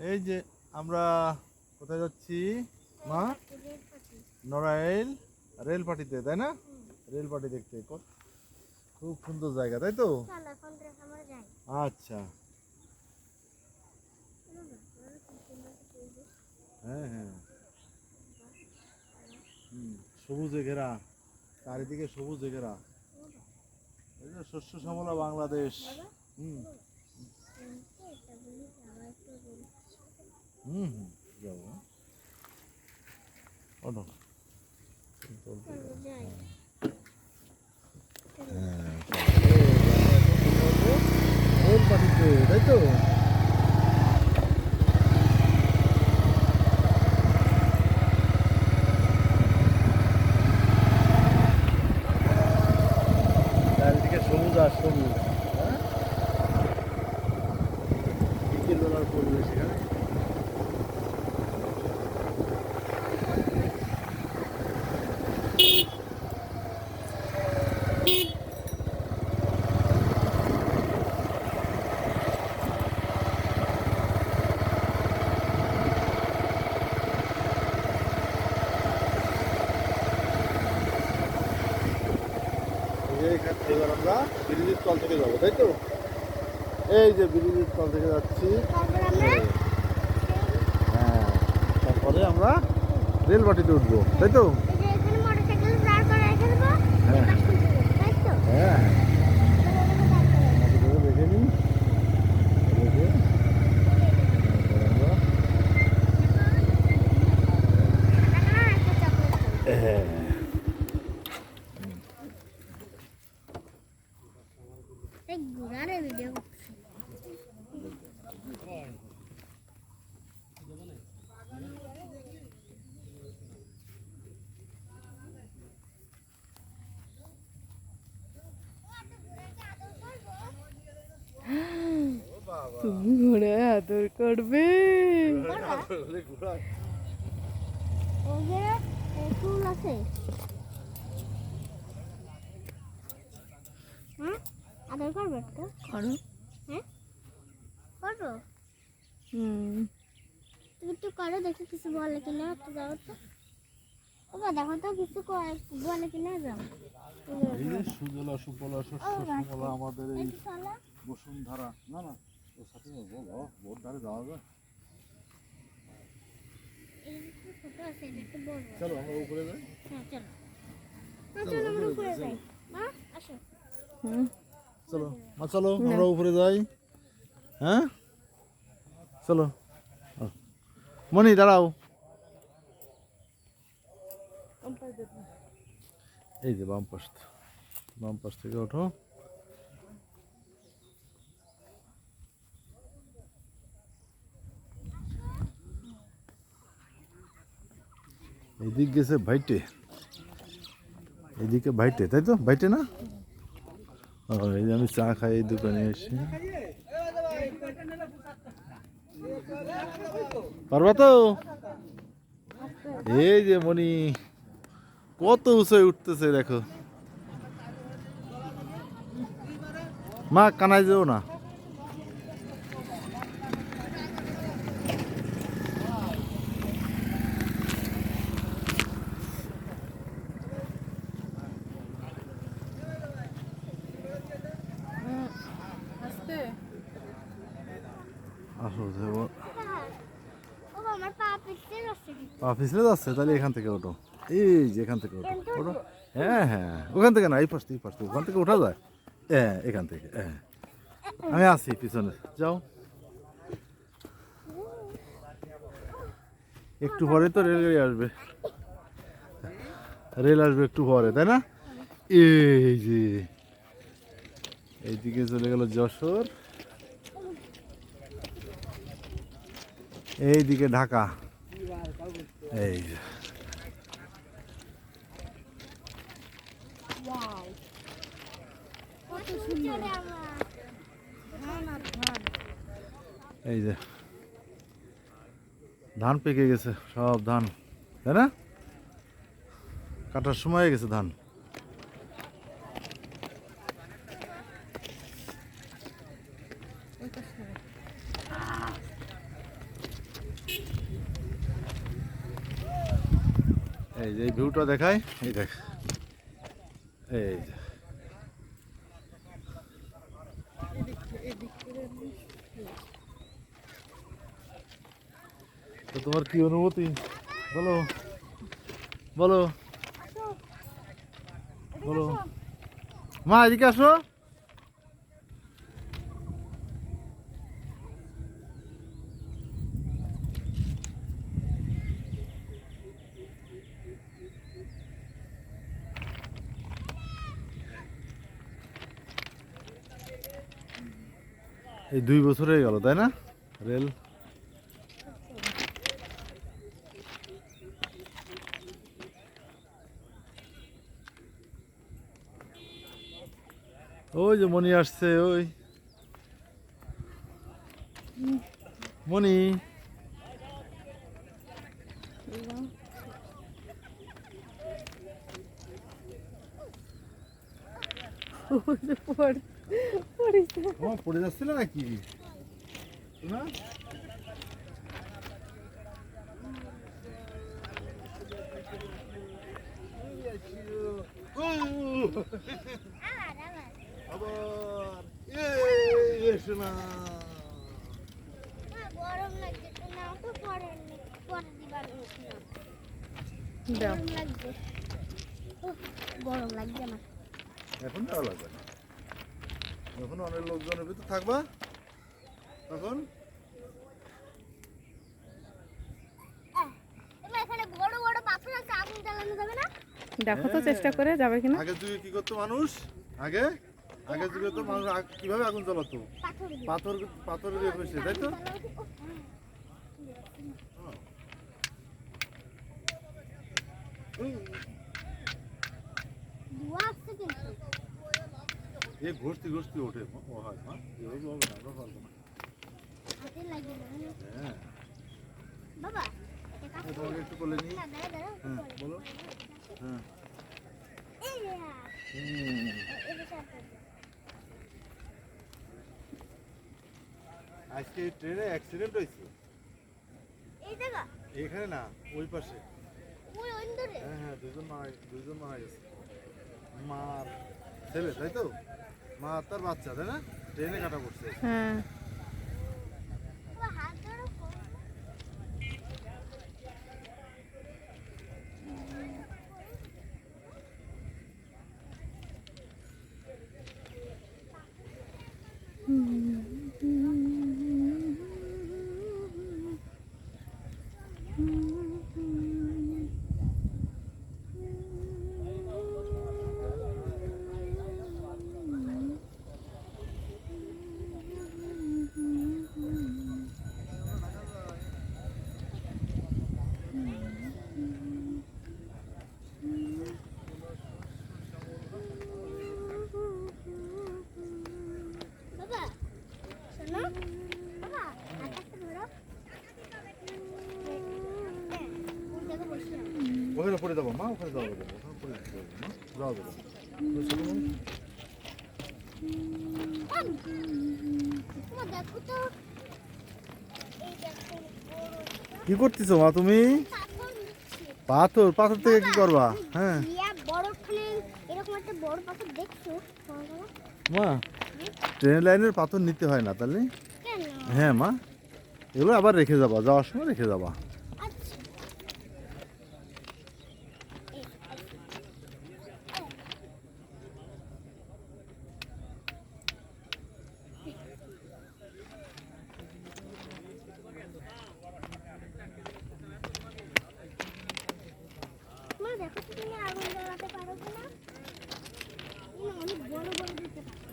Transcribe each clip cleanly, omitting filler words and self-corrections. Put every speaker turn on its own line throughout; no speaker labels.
এই যে আমরা কোথায় যাচ্ছি মা? নড়াইল রেলপাটিতে, তাই না? রেলপাটি দেখতে খুব সুন্দর জায়গা, তাই তো? আচ্ছা, হ্যাঁ হ্যাঁ, সবুজে ঘেরা, চারিদিকে সবুজে ঘেরা, এই যে শস্য শ্যামলা বাংলাদেশ। হুম হুম হুম, যাবো। ওঠো। হ্যাঁ, রেলপাটিতে, তাই তো? চারিদিকে সবুজ আর সবুজ, হ্যাঁ, বিকেল বেলার পরিবেশ এখানে। এখান থেকে এবার আমরা ব্রিজের তল থেকে যাবো, তাই তো? এই যে ব্রিজের তল থেকে যাচ্ছি। হ্যাঁ, তারপরে আমরা রেলপাটিতে উঠবো, তাই তো? হ্যাঁ হ্যাঁ, দেখে নিই। হ্যাঁ,
ভিডিও তুমি ঘোড়ায় আদর করবে? চুল আছে, হ্যাঁ আদর করবে তো করো, হ্যাঁ করো। তুমি একটু করো, দেখি কিছু বলে কিনা, একটু যাও তো। ওবা দেখো তো কিছু বলে কিনা, যাও।
এই যে সুজলা সুফলা শস্য শ্যামলা আমাদের এই বসুন্ধরা। না না, ওর সাথে বলো বোট ধারে যাওয়া যায়। চলো আমরা উপরে যাই।
হ্যাঁ চলো, চলো আমরা উপরে যাই। মা আসো।
চলো মা, চলো আমরা উপরে যাই। হ্যাঁ চলো, মনি দাঁড়াও। এই যে বাম পাশ থেকে ওঠো। এদিক গেছে ভাইটে, এদিকে ভাইটে, তাই তো? ভাইটে না? ও, এই যে আমি চা খাই এই দোকানে এসে। পারবা তো? এই যে মনি কত উঁচুয় উঠতেছে দেখো। মা কানায় যেও না। আসো যাবো। পা পিছলে যাচ্ছে, তাহলে এখান থেকে ওঠো। এই যে এখান থেকে ওঠো, ওঠো। হ্যাঁ হ্যাঁ, ওখান থেকে না, এই পাশ থেকে, ওখান থেকে ওঠা যায়। হ্যাঁ এখান থেকে, হ্যাঁ আমি আছি পিছনে, যাও। একটু পরে তো রেলগাড়ি আসবে, রেল আসবে একটু পরে, তাই না? এই যে এইদিকে চলে গেল যশোর, এইদিকে ঢাকা। এই যে এই যে ধান পেকে গেছে, সব ধান, তাই না? কাটার সময় হয়ে গেছে ধান। এই যে এই ভিউটা দেখায়, এই দেখ, এই যে। তো তোমার কি অনুভূতি বলো, বলো, বলো। মা এদিকে আসো। এই 2 বছর হয়ে গেল তাই না রেল? ওই যে মনি আসছে, ওই মনি। পড়ে যাচ্ছিল নাকি না? আবার এসো না।
গরম লাগছে তো, না তো পরে পরে দিবার
দাও।
গরম লাগছে, গরম লাগছে আমার।
এখন ভালো লাগবে না, যখন অনেক লোকজনের ভিতর থাকবা তখন।
এখানে বড় বড় পাথর আছে, আগুন জ্বালানো যাবে না?
দেখো তো চেষ্টা করে যাবে কিনা।
আগে যুগে কি করতো মানুষ, আগে আগের যুগে তো মানুষ কিভাবে আগুন জ্বালাতো?
পাথর দিয়ে।
পাথর, পাথর দিয়ে হয়েছে তাই তো।
ধোঁয়া আসছে কিন্তু।
এই ঘষতে ঘষতে ওঠে ও হয় মা, এভাবে হবে না, আমরা পারবো না।
হাতে লাগে না।
হ্যাঁ,
বাবা, এটা কাজ করো।
তোমাকে একটু বলে নিই।
না, দাঁড়া,
হ্যাঁ বলো। হ্যাঁ
এই রে, এটা সাথে।
আজকে ট্রেনে অ্যাক্সিডেন্ট হয়েছে।
এই জায়গা,
এখানে না, ওই পাশে।
ওই অন্দরে।
হ্যাঁ হ্যাঁ, দুজন মারা গেছে। মার ছেলে তাই তো, মা আর তার বাচ্চা তাই না, ট্রেনে কাটা পড়ছে।
হ্যাঁ
ও হাত ধরো। বাবা, শোনো। বাবা, হাতটা ধরো। ওই জায়গায় বসে নাও।
ওখানে পড়ে যাবো মা, ওখানে যাওয়া যাবে, ওখানে পড়ে যেতে হবে মা, যাওয়া যাবে না। তো ছোট মানুষ।
তোমার দেখো তো, এই দেখো বড়
কি করতেছো মা তুমি?
পাথর নিচ্ছে।
পাথর, পাথর থেকে কি করবা? হ্যাঁ
ইয়া বড় খানে এরকম একটা বড় পাথর দেখছো?
মা, ট্রেন লাইনের পাথর নিতে হয় না তাহলে?
কেন?
হ্যাঁ মা, এগুলো আবার রেখে যাবা, যাওয়ার সময় রেখে যাবা।
আচ্ছা। মা দেখো তো, তুমি আগুন জ্বালাতে পারো কিনা? না, অনেক বড় বড় দিতে পারো।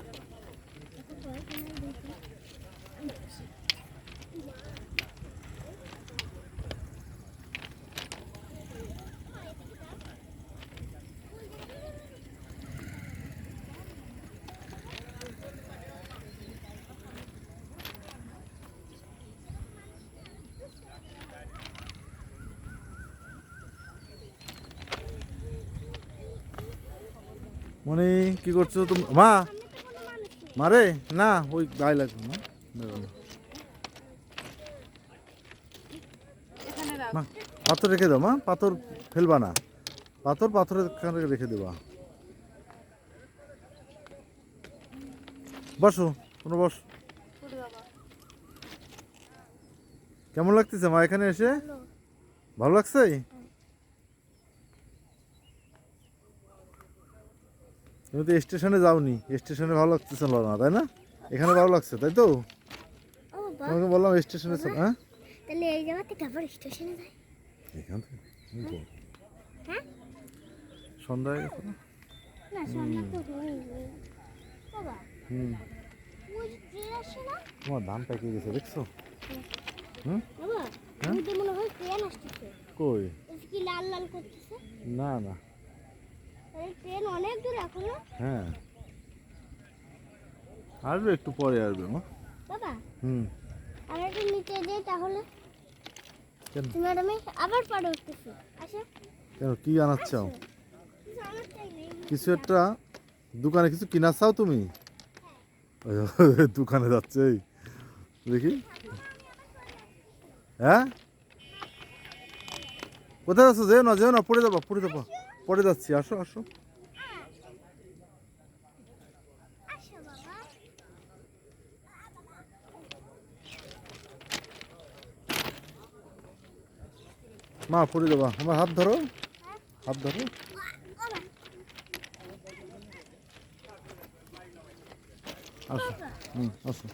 দেখো বড় কিনা দেখি।
মনি কি করছো তুমি মা?
সামনে তো কোনো মানুষ নেই।
মারে না, ওই গায়ে লাগবে না, দেখো না।
এখানে রাখ।
মা পাথর রেখে দাও মা, পাথর ফেলবা না, পাথরের খানে রেখে দেবা। বসো, কোনো বস। কেমন লাগতেছে মা এখানে এসে? ভালো লাগছে? তুমি তো স্টেশনে যাওনি, স্টেশনে ভালো লাগতেছিল না তাই না? এখানে ভালো লাগছে তাই তো?
ও বাবা,
তোমাকে বললাম স্টেশনে চল। হ্যাঁ
তাহলে এই জায়গা থেকে আবার স্টেশনে যাই।
এখান থেকে
হ্যাঁ
সন্ধ্যা হয়ে গেছে না?
না, সন্ধ্যা তো হয়নি বাবা।
হুম,
ওই যে ট্রেন আসছে না
তোমার ধান পেকে গেছে দেখছো? হুম,
বাবা,
হ্যাঁ?
ওই তো মনে হয় ট্রেন আসতেছে।
কই?
ওই যে কি লাল লাল করতেছে,
না না,
এই ট্রেন অনেক দূর এখনো।
হ্যাঁ আসবে, একটু পরে আসবে মা।
বাবা,
হুম,
আর একটু নিচে যাই তাহলে।
কেন?
তোমার আমি আবার পাড়ে উঠতেছি। আসো,
কেন কি আনাচ্ছ?
কিছু আমার চাই নেই।
কিছু একটা দোকানে কিছু কিনা চাও তুমি? ওই দোকানে যাচ্ছে এই, দেখি। হ্যাঁ কোথায় যাচ্ছ? যেও না যেও না, পড়ে যাবো পড়ে যাবো। পড়ে যাচ্ছি, আসো আসো।
আসো বাবা।
মা পড়ে যাবা, আমার হাত ধরো, হাত ধরো। আসো, হুম আসো।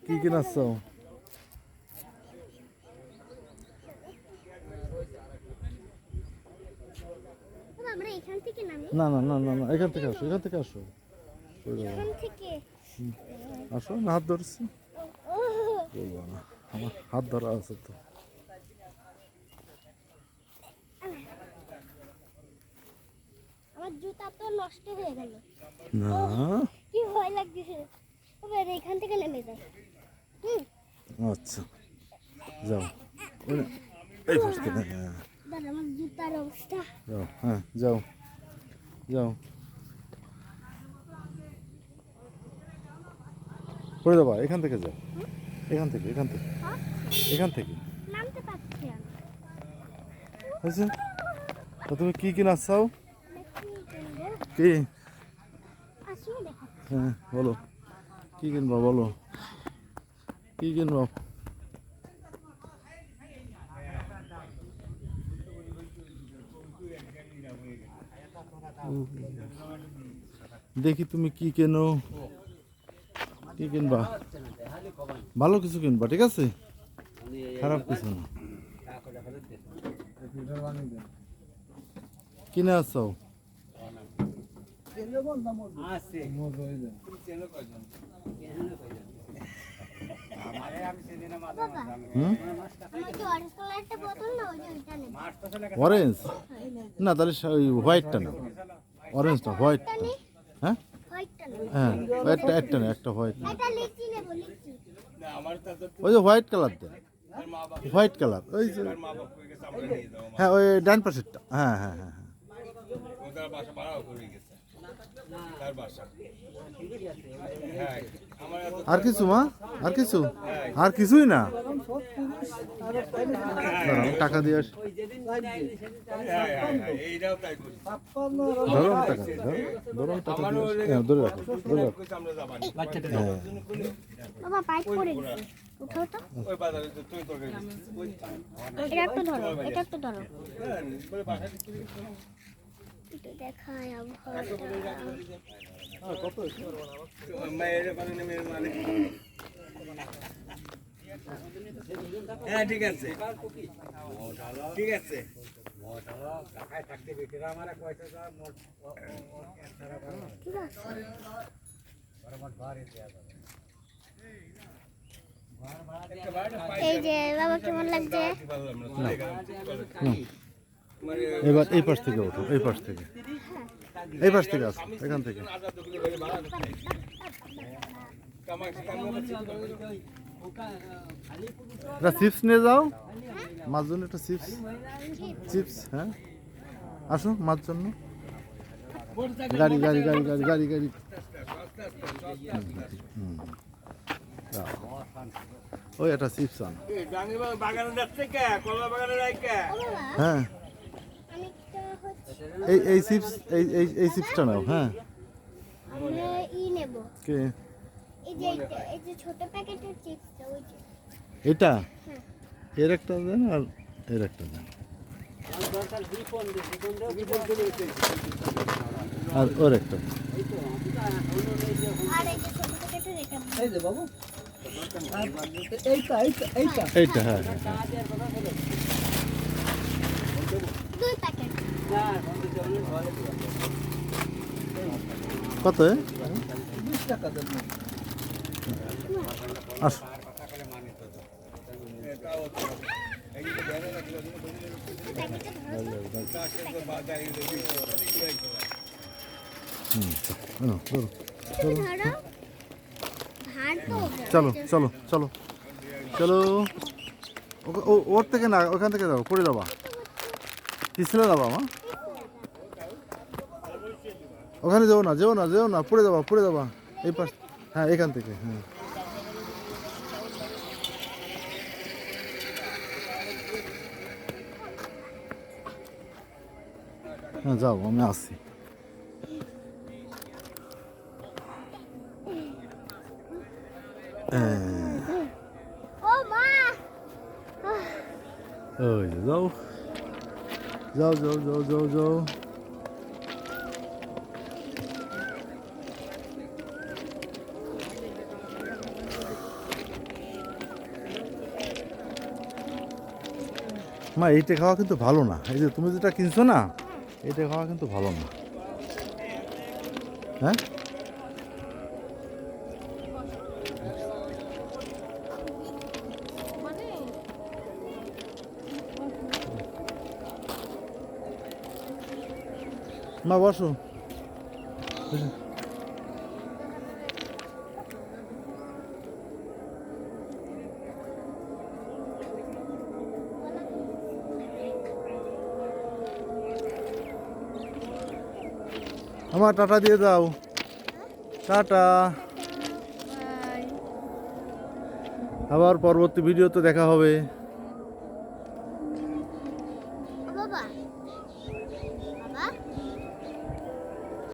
কি কিনাচ্ছ?
বাবা, আমরা এখান থেকে নামি।
না না না না না, এখান থেকে আসো, এখান থেকে আসো। পড়ে যাবো।
এখান থেকে
আসো না, হাত ধরছি।
ও,
বলবো না, আমার হাত ধরা আছে তো।
আমার জুতা তো নষ্ট হয়ে গেল।
না
কি ভয় লাগতেছে। বাবা, এখান থেকে নেমে যাই। হুম,
আচ্ছা যাও, ওই না, এই পাশ থেকে, হ্যাঁ
দাদা, আমার জুতার অবস্থা।
যাও, হ্যাঁ যাও যাও। পড়ে যাবা, এখান থেকে যাও, এখান থেকে এখান থেকে
হ্যাঁ?
এখান থেকে।
নামতে পারছি আমি।
হয়েছে? তা তুমি কি কিনা চাও?
দেখি কিনবো।
কি?
আসিও দেখা।
হ্যাঁ বলো, কি কিনবা বলো, কি কিনবা? দেখি তুমি কি কেনো, কি কিনবা? ভালো কিছু কিনবা, ঠিক আছে? খারাপ কিছু না। কিনে আসছো?
বাবা,
হুম,
আমার যে অরেঞ্জ কালার একটা বোতল না, ওই যে ওইটা নেব।
অরেঞ্জ না, তাহলে ওই হোয়াইটটা না, অরেঞ্জটা, হোয়াইটটা। হ্যাঁ
হোয়াইটটা নেব।
হ্যাঁ, একটা একটা না, একটা হোয়াইট না,
এটা লিচি নেব, লিচি।
ওই যে হোয়াইট কালার দেন, হোয়াইট কালার ওই যে, হ্যাঁ ওই ডান পাশেরটা, হ্যাঁ হ্যাঁ হ্যাঁ হ্যাঁ। আর কিছু মা? আর কিছু? আর কিছুই না? দাঁড়াও, টাকা দিয়ে আসি। ধরো আমার টাকা, ধরো আমার টাকা দিয়ে আসি। হ্যাঁ, ধরে রাখো, ধরে রাখো। হ্যাঁ,
বাবা, পাইপ পড়ে গেছে। উঠাও তো। এটা একটু ধরো, এটা একটু ধরো। একটু দেখাই আবহাওয়াটা।
কত?
হ্যাঁ ঠিক আছে ঠিক আছে
ঠিক আছে। এই যে বাবা, কেমন লাগছে?
এবার এই পাশ থেকে ওঠো, এই পাশ থেকে, এই পাশ থেকে আসো, এখান থেকে। একটা চিপস নিয়ে যাও, মার জন্য একটা চিপস, চিপস, হ্যাঁ আসো মার জন্য। গাড়ি গাড়ি গাড়ি গাড়ি গাড়ি গাড়ি, হুম, হুম, হুম। যাও। ওই একটা চিপস আন।
বাগানে যাচ্ছে কে? কলা বাগানে যায় কে?
ও বাবা
হ্যাঁ
আমি একটা হচ্ছে
এই চিপস এই চিপসটা নাও। হ্যাঁ
আমরা নেব
কে
এই যে ছোট প্যাকেটের চিপসটা ওই যে
এটা
হ্যাঁ
এর একটা দেন আর এর একটা দেন আর ওর একটা দেন।
আর এই যে ছোট প্যাকেটের এটা
এই যে বাবু এইটা এইটা এইটা
এইটা হ্যাঁ হ্যাঁ হ্যাঁ।
দুই প্যাকেট
কত
20 টাকা দেন
আস ধরো।
তুমি ধরো ভার তো
চলো চলো চলো চলো ওর থেকে না ওখান থেকে যাবো পড়ে যাবা পিছলে যাবা মা ওখানে যেও না যেও না যেও না পড়ে যাবা এই পাশ হ্যাঁ এখান থেকে হ্যাঁ হ্যাঁ যাও আমি আসছি
ও মা
ওই যে যাও যাও যাও যাও যাও যাও মা এইটা খাওয়া কিন্তু ভালো না এই যে তুমি যেটা কিনছো না এটা খাওয়া কিন্তু ভালো না হ্যাঁ মা বসো আমার টাটা দিয়ে দাও টাটা আবার পরবর্তী ভিডিওতে দেখা হবে